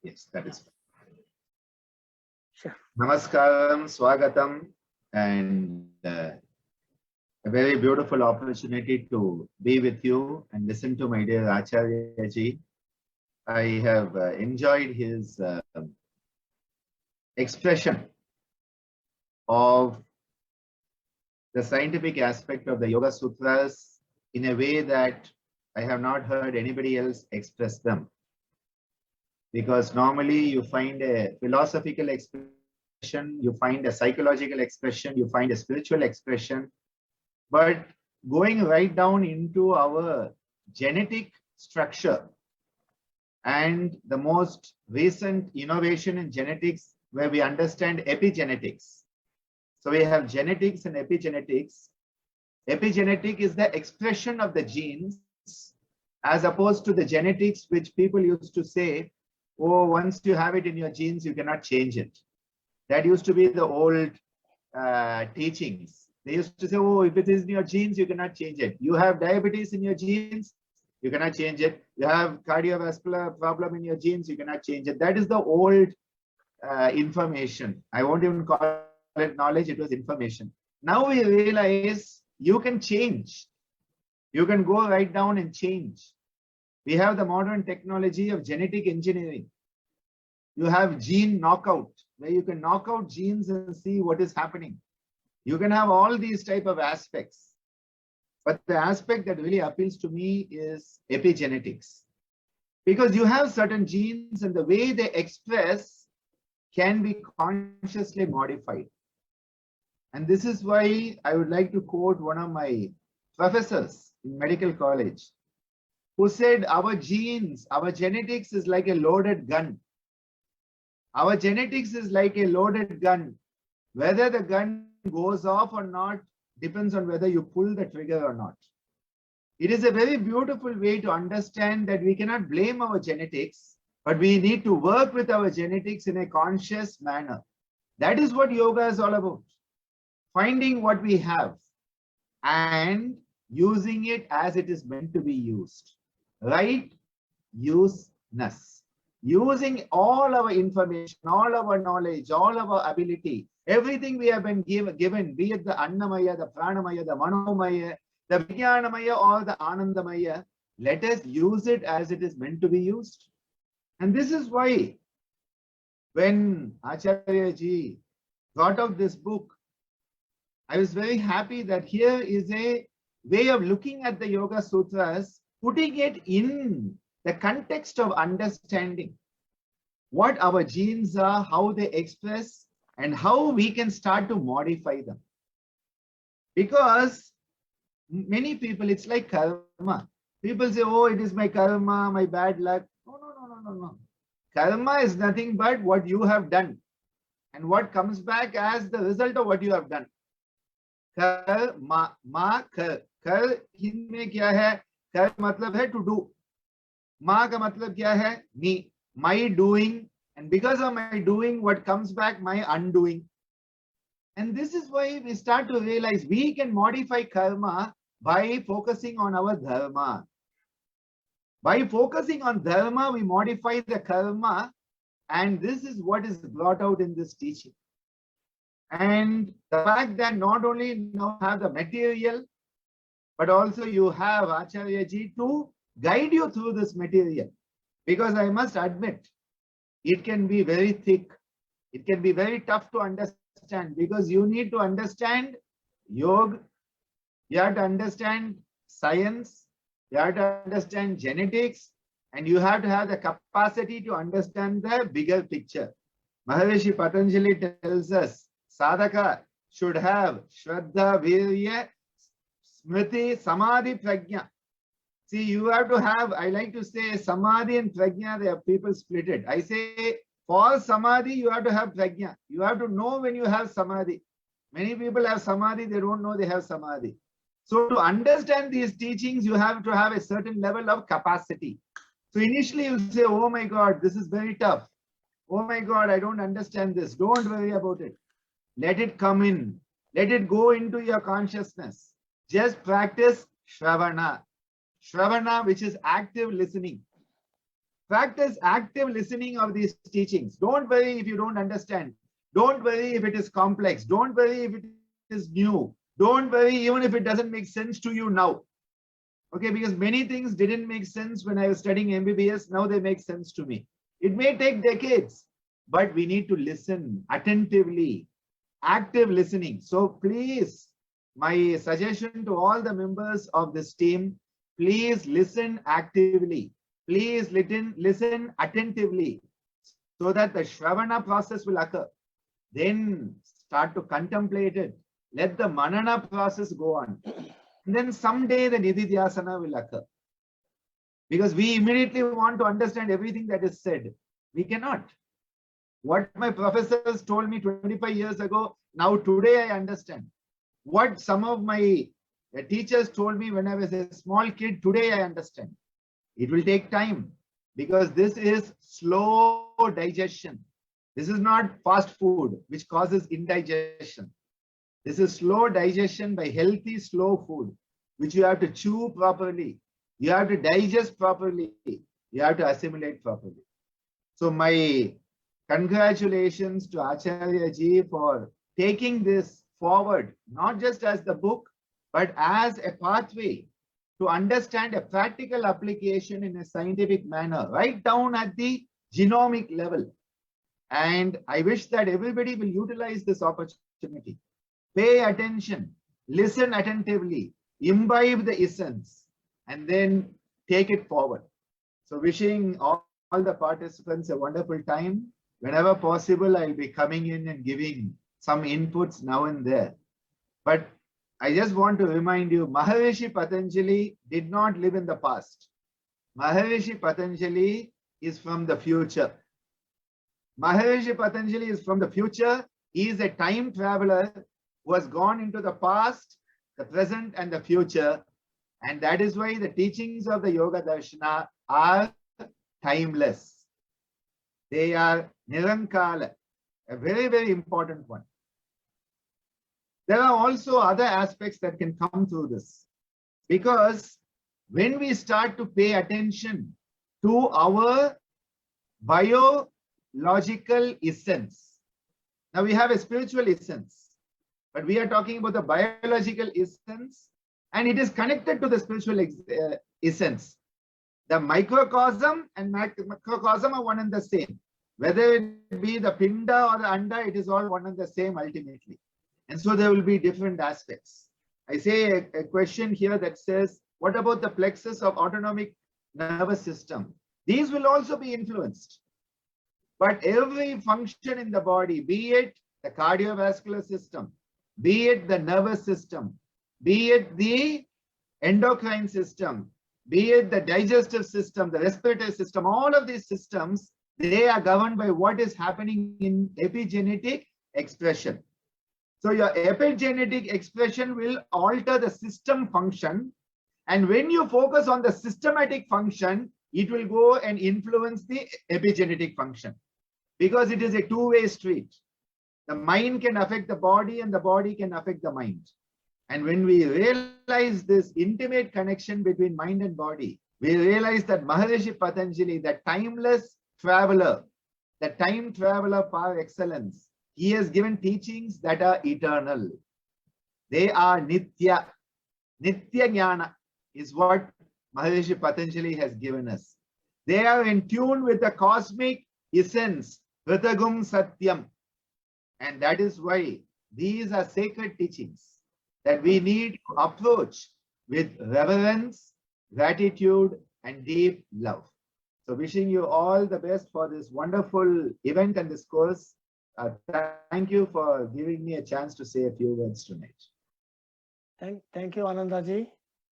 Yes, that is. Sure. Namaskaram, Swagatam, and a very beautiful opportunity to be with you and listen to my dear Acharya ji. I have enjoyed his expression of the scientific aspect of the Yoga Sutras in a way that I have not heard anybody else express them. Because normally you find a philosophical expression, you find a psychological expression, you find a spiritual expression, but going right down into our genetic structure and the most recent innovation in genetics where we understand epigenetics. So we have genetics and epigenetics. Epigenetic is the expression of the genes as opposed to the genetics which people used to say, oh, once you have it in your genes, you cannot change it. That used to be the old teachings. They used to say, oh, if it is in your genes, you cannot change it. You have diabetes in your genes, you cannot change it. You have cardiovascular problem in your genes, you cannot change it. That is the old information. I won't even call it knowledge, it was information. Now we realize you can change. You can go right down and change. We have the modern technology of genetic engineering. You have gene knockout, where you can knock out genes and see what is happening. You can have all these type of aspects. But the aspect that really appeals to me is epigenetics. Because you have certain genes and the way they express can be consciously modified. And this is why I would like to quote one of my professors in medical college, who said our genes, our genetics is like a loaded gun. Our genetics is like a loaded gun. Whether the gun goes off or not depends on whether you pull the trigger or not. It is a very beautiful way to understand that we cannot blame our genetics, but we need to work with our genetics in a conscious manner. That is what yoga is all about. Finding what we have and using it as it is meant to be used. Right useness. Using all our information, all our knowledge, all our ability, everything we have been given, be it the Annamaya, the Pranamaya, the Manomaya, the Vijnanamaya or the Anandamaya, let us use it as it is meant to be used. And this is why when Acharya ji got out this book, I was very happy that here is a way of looking at the Yoga Sutras, putting it in the context of understanding what our genes are, how they express, and how we can start to modify them. Because many people, it's like karma. People say, oh, it is my karma, my bad luck. No. Karma is nothing but what you have done and what comes back as the result of what you have done. Karma, कर हिंदी में क्या है? कर मतलब है to do. मा का मतलब क्या है? Me. My doing, and because of my doing, what comes back? My undoing. And this is why we start to realize we can modify karma by focusing on our dharma. By focusing on dharma, we modify the karma, and this is what is brought out in this teaching. And the fact that not only now have the material, but also you have Acharya ji to guide you through this material. Because I must admit, it can be very thick. It can be very tough to understand because you need to understand yoga, you have to understand science, you have to understand genetics, and you have to have the capacity to understand the bigger picture. Maharishi Patanjali tells us, sadhaka should have Shraddha, Virya, Smriti, Samadhi, Prajna. See, you have to have, I like to say Samadhi and Prajna, they have people split it. I say for Samadhi, you have to have Prajna. You have to know when you have Samadhi. Many people have Samadhi, they don't know they have Samadhi. So to understand these teachings, you have to have a certain level of capacity. So initially you say, oh my God, this is very tough. Oh my God, I don't understand this. Don't worry about it. Let it come in. Let it go into your consciousness. Just practice Shravana. Shravana, which is active listening. Practice active listening of these teachings. Don't worry if you don't understand. Don't worry if it is complex. Don't worry if it is new. Don't worry even if it doesn't make sense to you now. Okay, because many things didn't make sense when I was studying MBBS. Now they make sense to me. It may take decades, but we need to listen attentively, active listening. So please, my suggestion to all the members of this team, please listen actively. Please listen attentively so that the Shravana process will occur. Then start to contemplate it. Let the Manana process go on. And then someday the Nididhyasana will occur. Because we immediately want to understand everything that is said. We cannot. What my professors told me 25 years ago, now today I understand. What some of my teachers told me when I was a small kid, today I understand. It will take time because this is slow digestion. This is not fast food, which causes indigestion. This is slow digestion by healthy, slow food, which you have to chew properly. You have to digest properly. You have to assimilate properly. So my congratulations to Acharya Ji for taking this forward, not just as the book, but as a pathway to understand a practical application in a scientific manner, right down at the genomic level. And I wish that everybody will utilize this opportunity. Pay attention, listen attentively, imbibe the essence, and then take it forward. So wishing all the participants a wonderful time. Whenever possible, I'll be coming in and giving some inputs now and there. But I just want to remind you, Maharishi Patanjali did not live in the past. Maharishi Patanjali is from the future. Maharishi Patanjali is from the future. He is a time traveler who has gone into the past, the present, and the future. And that is why the teachings of the Yoga Darshana are timeless. They are Nirankala, a very, very important one. There are also other aspects that can come through this. Because when we start to pay attention to our biological essence, now we have a spiritual essence, but we are talking about the biological essence, and it is connected to the spiritual essence. The microcosm and macrocosm are one and the same. Whether it be the pinda or the anda, it is all one and the same ultimately. And so there will be different aspects. I say a question here that says, what about the plexus of autonomic nervous system? These will also be influenced. But every function in the body, be it the cardiovascular system, be it the nervous system, be it the endocrine system, be it the digestive system, the respiratory system, all of these systems, they are governed by what is happening in epigenetic expression. So your epigenetic expression will alter the system function. And when you focus on the systematic function, it will go and influence the epigenetic function. Because it is a two-way street. The mind can affect the body and the body can affect the mind. And when we realize this intimate connection between mind and body, we realize that Maharishi Patanjali, the timeless traveler, the time traveler par excellence, he has given teachings that are eternal. They are Nitya. Nitya Jnana is what Maharishi Patanjali has given us. They are in tune with the cosmic essence, Hritagum Satyam. And that is why these are sacred teachings that we need to approach with reverence, gratitude, and deep love. So wishing you all the best for this wonderful event and this course. Thank you for giving me a chance to say a few words tonight. Thank you, Anandaji.